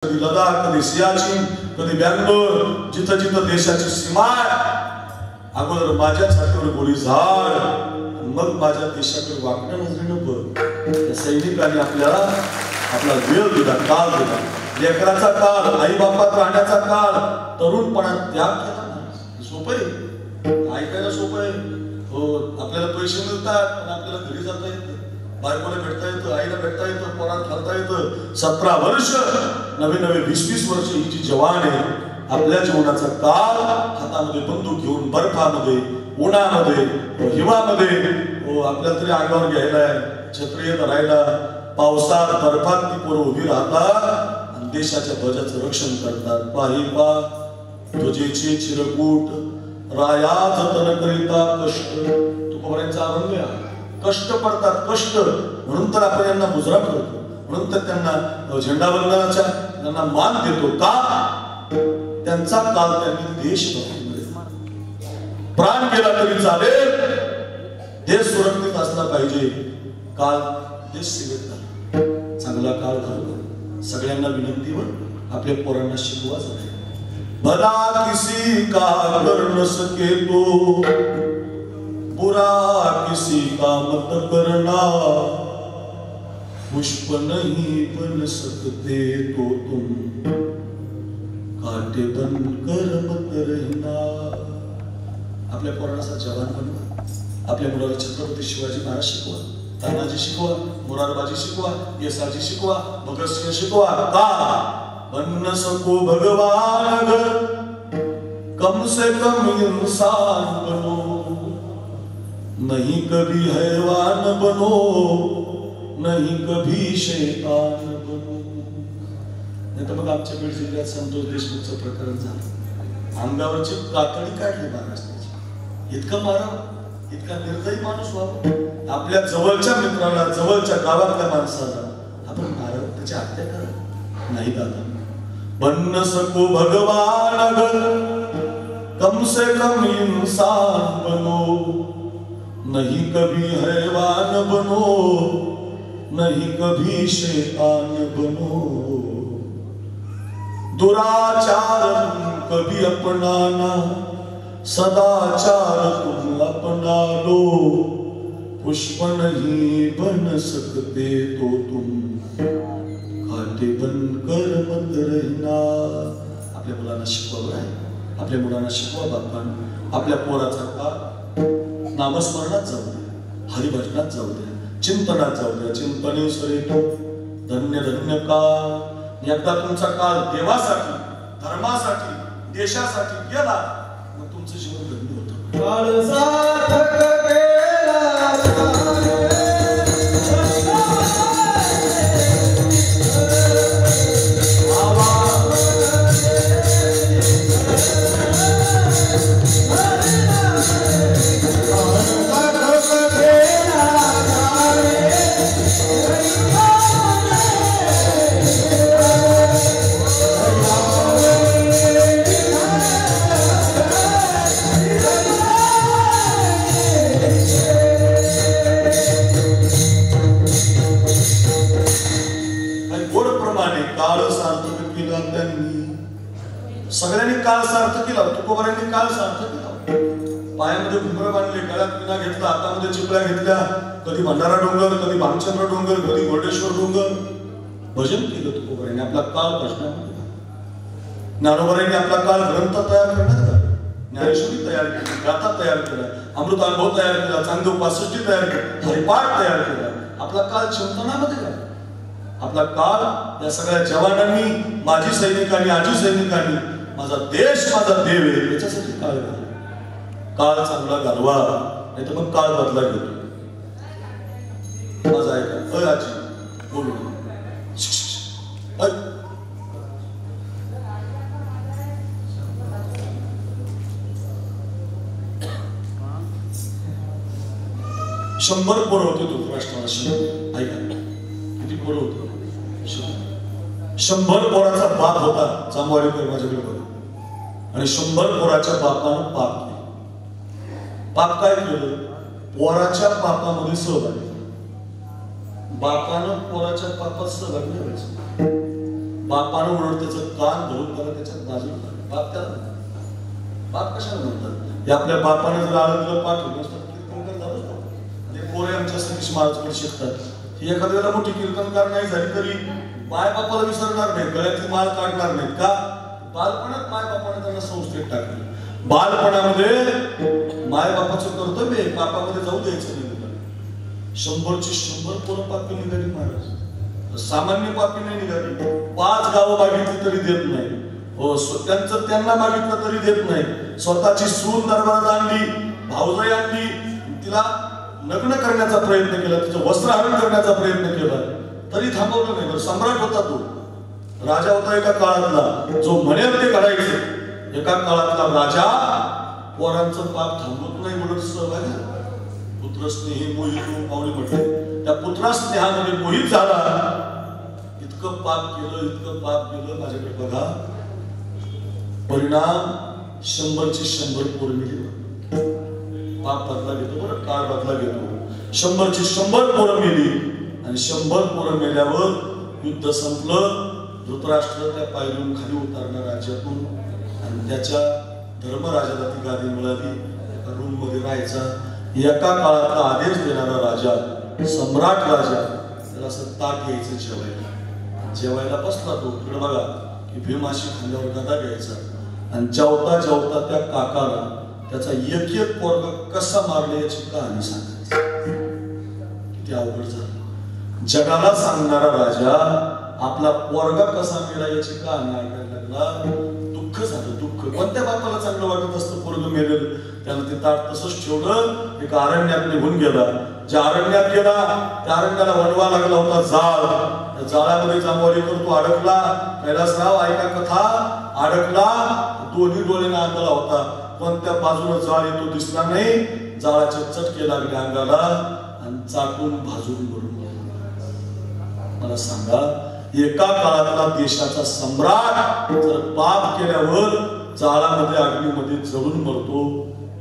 कधी लडाख, कधी सियाचीन, कधी बँगलोर, जिथं जिथं देशाची सीमा अगोदर माझ्या छातीवर गोळी झाड, मग माझ्या देशाकडे वाकड्या नजरेनं बघ. त्या सैनिकांनी आपल्याला आपला वेळ दिला, काळ दिला, लेकराचा काळ, आई बापात राहण्याचा काळ, तरुणपणात त्याग केला. सोपं आहे, ऐकायला सोपं आहे. हो, आपल्याला पैसे मिळतात पण आपल्याला घरी जाता येतं, बायकोला भेटता येतं, आईला भेटता येतं, पोरात घालता येतं. 17 वर्ष, नवे 20 वर्ष ही जी जवान आहे, आपल्या जीवनाचा काळ हातामध्ये बंदूक घेऊन बर्फामध्ये, उन्हामध्ये, हिवामध्ये आपल्याला तरी अंगावर घ्यायलाय, छत्री धरायला, पावसात बर्फात ती पोरं उभी राहतात आणि देशाच्या ध्वजाचं रक्षण करतात. पाही पा ध्वजेचे चिरकूट राया जतन करिता कष्ट. तुकोबारायांचा अभंग आहे. कष्ट पडतात, कष्ट, म्हणून तर आपण यांना मुजरा करतो, म्हणून तर त्यांना झेंडावंदनाच्या त्यांना मान देतो. का? त्यांचा काल त्यांनी देशभक्तीमध्ये प्राण केला तरी चालेल, देश सुरक्षित असला पाहिजे. काल देश सेवेत झाला, चांगला काळ घालवा. सगळ्यांना विनंतीवर आपल्या पोरांना शिकवा जाते. भला किसी का कर न सके तो बुरा किसी का मत करना, पुष्प नहीं बन सकते तो तुम काटे बनकर मत रहना. आपल्या पोरांना जवान बनवा. आपल्या मुलाला छत्रपती शिवाजी महाराज शिकवा, तानाजी शिकवा, मोरारबाजी शिकवा, येसाजी शिकवा, भगतसिंह शिकवा. का? बन न सको भगवान अगर कम से कम इंसान बनो, नहीं कभी हैवान बनो, नहीं कभी शैतान बनो. नाही तर मग आमच्या बीड जिल्ह्यात संतोष देशमुखचं प्रकरण झालं. अंगावरची कातडी काढली महाराष्ट्राची. इतकं मारावं, इतका निर्दयी माणूस व्हावा. आपल्या जवळच्या मित्राला, जवळच्या गावातल्या माणसाला आपण मारावं, त्याची हत्या करा? नाही दादा. बन न सको भगवान अगर कम से कम इंसान बनो, नहीं कभी हैवान बनो, नहीं कभी शैतान बनो. दुराचार तुम कभी अपनाना, सदाचार तुम अपना लो, पुष्प नहीं बन सकते तो तुम काटे बनकर मत रहना. आपल्या मुलांना शिकवा आहे, आपल्या मुलांना शिकवा बापांना. आपल्या पोराचा काळ नामस्मरणात जाऊ द्या, हरिभजनात जाऊ द्या, चिंतनात जाऊ द्या. चिंतने सरेतो धन्य धन्य काळ. एकदा तुमचा काळ देवासाठी, धर्मासाठी, देशासाठी गेला, मग तुमचं जीवन धन्य होतं. काळ सार्थक केला सगळ्यांनी काळ सार्थ केला. तुकोबारांनी काळ सार्थ केला. पायामध्ये घुंगरं बांधले, गळ्यात विना घेतला, हातामध्ये चिपळ्या घेतल्या, कधी भंडारा डोंगर, कधी भामचंद्र डोंगर, कधी गोडेश्वर डोंगर. भजन केलं तुकोबारांनी. आपला काळ भजनामध्ये. ज्ञानोबारांनी आपला काळ ग्रंथ तयार करण्यात घातला, ज्ञानेश्वरी तयार केली, गाथा तयार केला, अमृतानुभव तयार केला, चांगदेव 65 तयार केला, हरिपाठ तयार केला. आपला काळ चिंतनामध्ये घातला. आपला काळ या सगळ्या जवानांनी, माजी सैनिकांनी, आजी सैनिकांनी, माझा देश माझा देव आहे याच्यासाठी काळ घालवा. काळ चांगला घालवा, नाही तर मग काळ बदला घेतो. माझा ऐका. आजी बोलू. 100 पोरं होते धृतराष्ट्राला. ऐका किती पोरं होते? 100 पोराचा बाप होता जांभवाडीकर माझ्याकडे बघा. आणि 100 पोराच्या बापानं पाप केलं. पाप काय केलं? पोराच्या पापामध्ये सहभागी. बापानं पोराच्या पापात सहभागी व्हायचं. बापानं उलट त्याचं कान धरून त्याला त्याच्यात बाजूला बाप त्याला बाप कशाला म्हणतात हे आपल्या बापाने जर आळंदीला पाठवलं असतं कीर्तन करत झालं ते पोरे आमच्या सतीश महाराजकडे शिकतात ही एखाद्याला मोठी कीर्तनकार नाही झाली तरी माय बापाला विसरणार नाही गळ्यातली माळ काढणार नाही का बालपणात माय बापाने त्यांना संस्थेत टाकलं बालपणामध्ये माय बापाचं कर्तव्य पापामध्ये जाऊ द्यायचं नाही 100ची 100 पोरं पापी निघाली महाराज सामान्य पापी नाही निघाली 5 गावं मागितली तरी देत नाही हो त्यांचं त्यांना मागितलं तरी देत नाही स्वतःची सून दरबारात आणली भाऊजाई आणली तिला लग्न करण्याचा प्रयत्न केला तिचं वस्त्रहरण करण्याचा प्रयत्न केला तरी थांबवलं नाही सम्राट होता तो राजा होता एका काळातला जो म्हणेल ते करायचं एका काळातला राजा पोरांचं पाप थांबवत नाही म्हणून सहभागी पुत्र स्नेही मोहित पावली म्हटले त्या पुत्रा स्नेहामध्ये मोहित झाला इतकं पाप केलं माझ्याकडे बघा परिणाम 100ची 100 पोरं मिली पाप बदला घेतो बरं काळ बदला घेतो 100ची 100 पोरं मिली आणि 100 पोरं मेल्यावर युद्ध संपलं धृतराष्ट्र त्या पायरीहून खाली उतरणार राज्यातून आणि त्याच्या धर्मराजाला ती गादी मिळाली रूम मध्ये राहायचा एका काळातला आदेश देणारा राजा सम्राट राजा त्याला असं ताट घ्यायचं जेवायला बसला तो तिकडे बघा की भीमाशी खांद्यावर गदा घ्यायचा आणि जेवता त्या काकाला त्याचा एक पोरगा कसा मारले याची कहाणी सांगायची किती अवघड झालं जगाला सांगणारा राजा आपला पोरगा कसा मेला याची कहाणी ऐकायला लागला दुःख झालं दुःख कोणत्या बापाला चांगलं वाटत असतं पोरग मेलेलं त्यानं ते ताट तसंच ठेवलं एक अरण्यात निघून गेला ज्या अरण्यात गेला त्या अरण्याला वणवा लागला होता जाळ त्या जाळामध्ये जांभवली करतो अडकला कैलासराव ऐका कथा अडकला दोन्ही डोळ्याने अंगाला होता पण त्या बाजूला जाळ येतो दिसला नाही जाळाचे चटके लागले अंगाला आणि चाटून भाजून भरून मला सांगा एका काळातला देशाचा सम्राट जर पाप केल्यावर जाळामध्ये अग्नीमध्ये जळून मरतो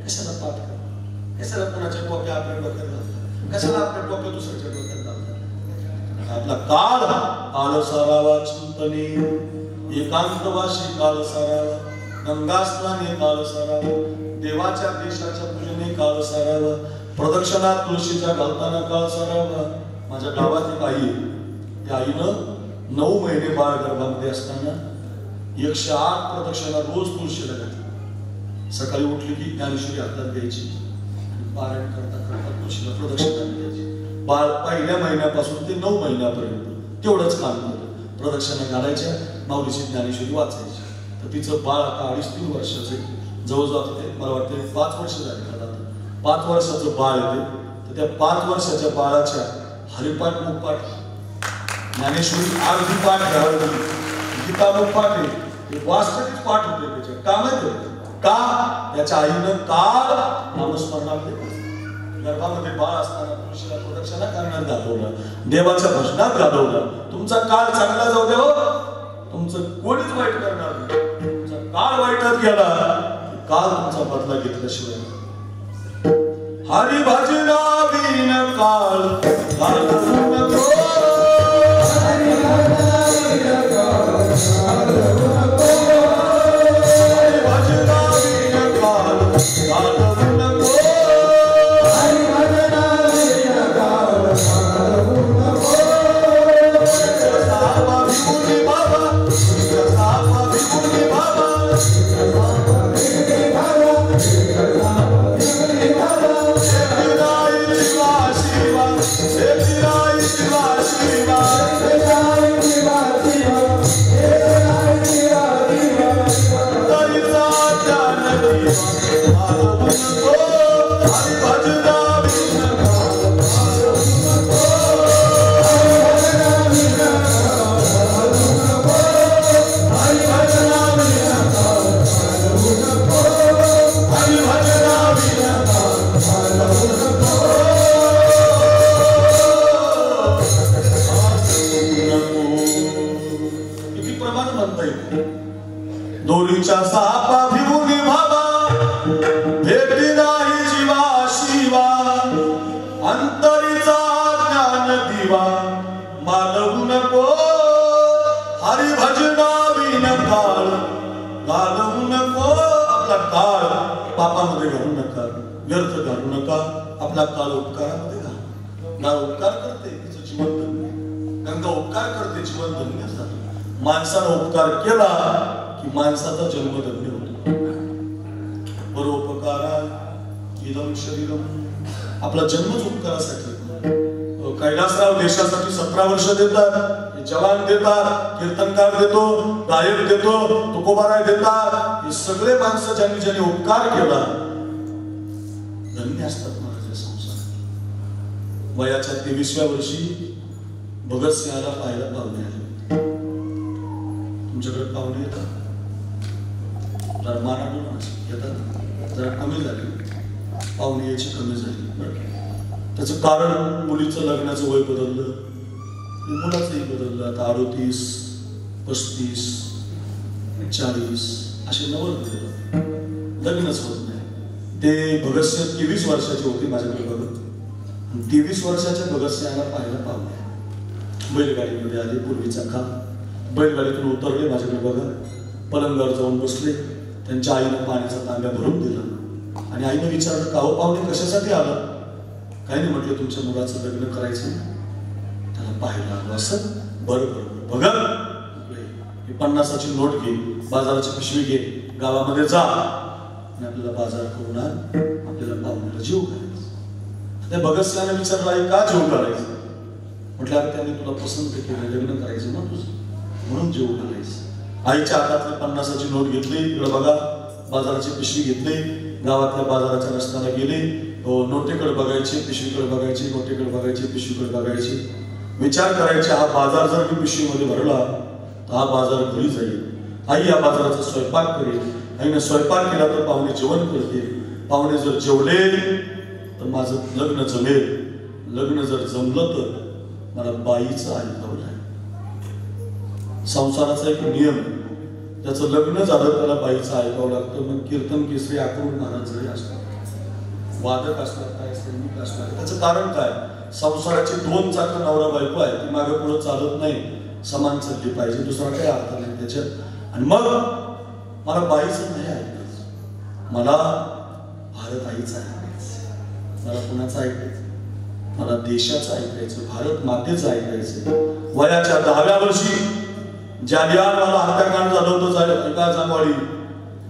कशाला पाप करतो कशाला कोणाच्या टोप्या आपल्या डोक्यात घालतात कशाला आपल्या टोप्या दुसऱ्याच्या डोक्यात घालतात आपला काळ सारावा चिंतने एकांतवाशी काळ सारावा गंगास्नाने काळ सारावा देवाच्या देशाच्या पूजने काळ सारावा प्रदक्षिणात तुळशीच्या घालताना काळ सारावा माझ्या गावात एक आई त्या आईनं 9 महिने बाळ गर्भामध्ये असताना 108 प्रदक्षिणा रोज तुळशीला घातली सकाळी उठली की ज्ञानेश्वरी हातात घ्यायची आणि पारायण करता करता तुळशीला प्रदक्षिणा घ्यायची बाळ पहिल्या महिन्यापासून ते 9 महिन्यापर्यंत तेवढंच काम केलं प्रदक्षिणा घालायच्या माऊलीची ज्ञानेश्वरी वाचायची तर तिचं बाळ आता 2.5-3 वर्षाचं जवळजवळ ते मला वाटते 5 वर्ष झाले का 5 वर्षाचं बाळ येते तर त्या 5 वर्षाच्या बाळाच्या हरिपाठ मुखपाठ ज्ञानेश्वरी अर्धी पाठ घालवली गीता मुखपाठ आहे वास्तविक पाठ होते त्याचे का माहिती का त्याच्या आईनं काल नामस्मरणामध्ये गर्भामध्ये बाळ असताना तुळशीला प्रदक्षिणा करण्यात घालवलं देवाच्या भजनात घालवलं तुमचा काळ चांगला जाऊ द्या तुमचं कोणीच वाईट करणार नाही तुमचा काळ वाईटात गेला काल तुमचा बदला घेतल्याशिवाय हरी भजना विन काळ दोरीच्या सापा भिवून भावा भेटी नाही जीवा शिवा अंतरीचा ज्ञान दिवा मानवू नको हरी भज पापामध्ये घालू नका, व्यर्थ घालू नका, आपला काळ उपकारामध्ये घाला. ना उपकार करते तिचं जीवन धन्य, गंगा उपकार करते जीवन धन्य झालं. माणसानं उपकार केला की माणसाचा जन्म धन्य होतो. परोपकारा इदम शरीरम, आपला जन्मच उपकारासाठी. कैलासराव देशासाठी 17 वर्ष देतात, जवान देतात, कीर्तनकार देतो, गायक देतो, तुकोबाराय देतात. हे सगळे माणसं ज्यांनी ज्यांनी उपकार केला धन्य असतात महाराज संसार. वयाच्या 23व्या वर्षी भगतसिंहाला पाहायला पाहुणे आले. तुमच्याकडे पाहुणे येतात, जरा मानाडून येतात, जरा कमी झाले पाहुणे याची, कमी झाली. त्याचं कारण मुलीचं लग्नाचं वय बदललं, मुलाचंही बदललं. आता 38, 35, 40 असे नवल लग्नच होत नाही. ते भगतसिंह 23 वर्षाचे होते माझ्याकडे बघत. 23 वर्षाच्या भगतसिंहाला पाहायला पाहुणे बैलगाडीमध्ये आले. पूर्वीचा काळ, बैलगाडीतून उतरले, माझ्याकडे बघत पलंगावर जाऊन बसले. त्यांच्या आईनं पाण्याचा तांब्या भरून दिला आणि आईनं विचारलं, का हो पाहुणे कशासाठी आलं? काही नाही म्हटलं, तुमच्या मुलाचं लग्न करायचं, त्याला पाहायला आलो. असं? बरं बरं बघा, 50ची नोट घे, बाजाराची पिशवी घे, गावामध्ये जा आणि आपल्याला बाजार करून आपल्याला पाहुण्याला जीव घालायचं. त्या भगतसिंहाने विचारलं, आई का जीव घालायचं? म्हटलं, त्यांनी तुला पसंत केलं, लग्न करायचं ना तुझं, म्हणून जीव घालायचं. आईच्या हातातली 50ची नोट घेतली, इकडे बघा बाजाराची पिशवी घेतली, गावातल्या बाजाराच्या रस्त्याला गेले. नोटेकडे बघायचे, पिशवीकडे बघायचे, नोटेकडे बघायचे, पिशवीकडे बघायचे. विचार करायचे, हा बाजार जर मी पिशवीमध्ये भरला तर हा बाजार घरी जाईल. आई या बाजाराचा स्वयंपाक करेल, आईने स्वयंपाक केला तर पाहुणे जेवण करतील, पाहुणे जर जेवले तर माझं लग्न जमेल, लग्न जर जमलं तर मला बाईचं ऐकवलं आहे. संसाराचा एक नियम, त्याचं लग्न झालं त्याला बाईचं ऐकावं लागतं. मग कीर्तन केसरी अक्रूर महाराज जरी असतात, वादक असतात, काय सैनिक असतात, त्याचं कारण काय? संसाराची 2 चाकं नवरा बायको आहे, ती मागे पुढे चालत नाही, समान चालली पाहिजे, दुसरा काही अर्थ नाही त्याच्यात. आणि मग मला बाईचं नाही ऐकायचं, मला भारत आईचं ऐकायचं. मला कुणाचं ऐकायचं? मला देशाचं ऐकायचं, भारत मातेचं ऐकायचं. वयाच्या 10व्या वर्षी जालियानवाला हत्याकांड झालं होतं एका जानेवारी,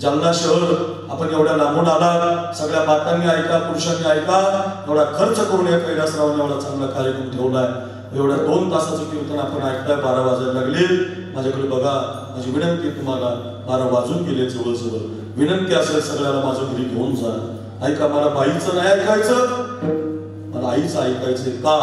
जालना शहर. आपण एवढ्या लांबून आला, सगळ्या बातांनी ऐका, पुरुषांनी ऐका. एवढा खर्च करून या कैलासरावांनी एवढा चांगला कार्यक्रम ठेवलाय. एवढ्या 2 तासाचं कीर्तन आपण ऐकताय, 12 वाजायला लागले. माझ्याकडे बघा, माझी विनंती तुम्हाला, 12 वाजून गेले जवळजवळ. विनंती असेल सगळ्याला माझं घरी घेऊन जा. ऐका, मला बाईचं नाही ऐकायचं, मला आईचं ऐकायचंय. का?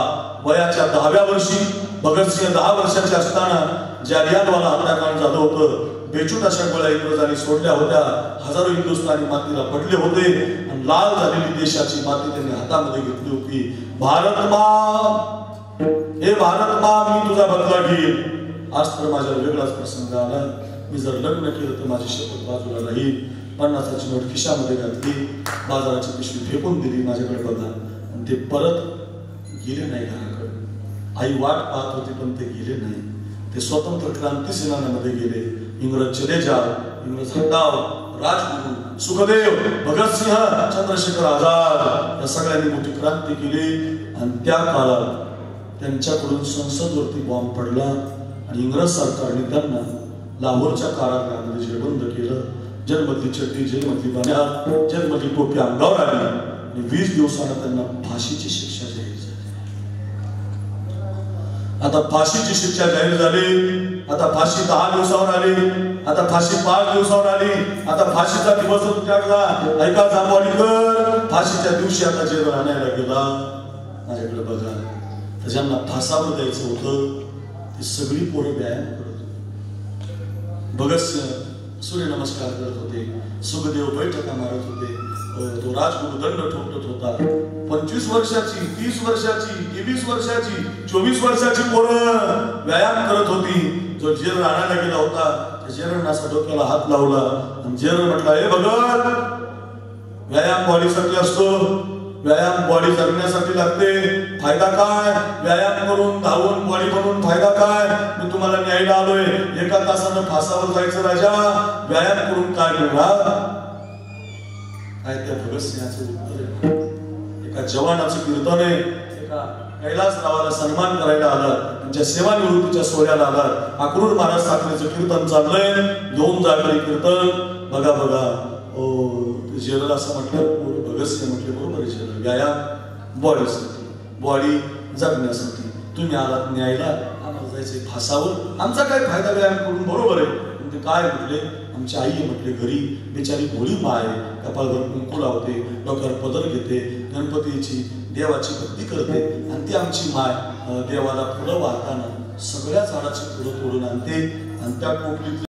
वयाच्या 10व्या वर्षी भगतसिंह 10 वर्षाचे असताना जालियानवाला हत्याकांड झालं होतं. बेचूट अशा गोळ्या इंग्रजांनी सोडल्या होत्या. हजारो हिंदुस्थानी मातीला पडले होते आणि लाल झालेली देशाची माती त्यांनी हातामध्ये घेतली होती. भारत मा, हे भारत मा, मी तुझा बदला घेईल. आज तर माझ्या वेगळाच प्रसंग आला. मी जर लग्न केलं तर माझी शपथ बाजूला राहील. 50ची नोट खिशामध्ये घातली, बाजाराची पिशवी फेकून दिली. माझ्याकडे बघा, आणि ते परत गेले नाही घराकडे. आई वाट पाहत होती पण ते गेले नाही. ते स्वतंत्र क्रांती सेनानीमध्ये गेले. इंग्रज चले जा, इंग्रज हटाव, राजगुरु सुखदेव, भगतसिंह, चंद्रशेखर आझाद या सगळ्यांनी मोठी क्रांती केली. आणि त्या काळात त्यांच्याकडून संसदवरती बॉम्ब पडला आणि इंग्रज सरकारने त्यांना लाहोरच्या कारागृहामध्ये जेरबंद केलं. जेलमधली चड्डी, जेलमधली बन्याल, जेलमधली टोपी अंगावर आली आणि 20 दिवसांना त्यांना फाशीची शिक्षा जाहीर झाली. आता फाशीची शिक्षा जाहीर झाली. आता फाशी 10 दिवसावर आली, आता फाशी 5 दिवसावर आली. आता फाशीचा दिवस उजाडला. ऐका जांभवाडीकर, फाशीच्या दिवशी आता जेल आणायला गेला. माझ्याकडे बघा, तर ज्यांना फासावर द्यायचं होतं ते सगळी पोरं व्यायाम करत होते. भगतसिंह सूर्यनमस्कार करत होते, सुखदेव बैठका मारत होते, तो राजगुरु दंड ठोकत होता. 25 वर्षाची, 30 वर्षाची, 23 वर्षाची, 24 वर्षाची पोरं व्यायाम करत होती. जो जेल आणायला गेला होता त्या जेलरनं असा डोक्याला हात लावला आणि जेलर म्हटला, हे भगत, व्यायाम बॉडीसाठी असतो, व्यायाम बॉडी जगण्यासाठी लागते. फायदा काय? व्यायाम करून धावून बॉडी बनवून फायदा काय? मी तुम्हाला न्यायला आलोय. 1 तासानं फासावर जायचं राजा, व्यायाम करून काय मिळणार? काय त्या भगतसिंहाचं उत्तर आहे? एका जवानाचं कीर्तन आहे, एका कैलासरावाला सन्मान करायला आला, त्यांच्या सेवानिवृत्तीच्या सोहळ्याला आला. अक्रूर महाराज साखरेचं कीर्तन चाललंय, घेऊन जागरी कीर्तन. बघा बघा जेलर असं म्हटलं, भगतसिंह म्हटले बरोबर आहे जेलर, व्यायाम बॉडीसाठी, बॉडी जगण्यासाठी. तुम्ही आलात न्यायला, आम्हाला जायचंय फासावर, आमचा काय फायदा व्यायाम करून, बरोबर आहे. ते काय म्हटले, आमची आई म्हटले घरी बिचारी भोळी माय, कपाळभर कुंकू लावते, डोक्यावर पदर घेते, गणपतीची देवाची भक्ती करते, आणि ती आमची माय देवाला फुलं वाहताना सगळ्या झाडाची फुलं तोडून आणते, आणि त्या टोपलीत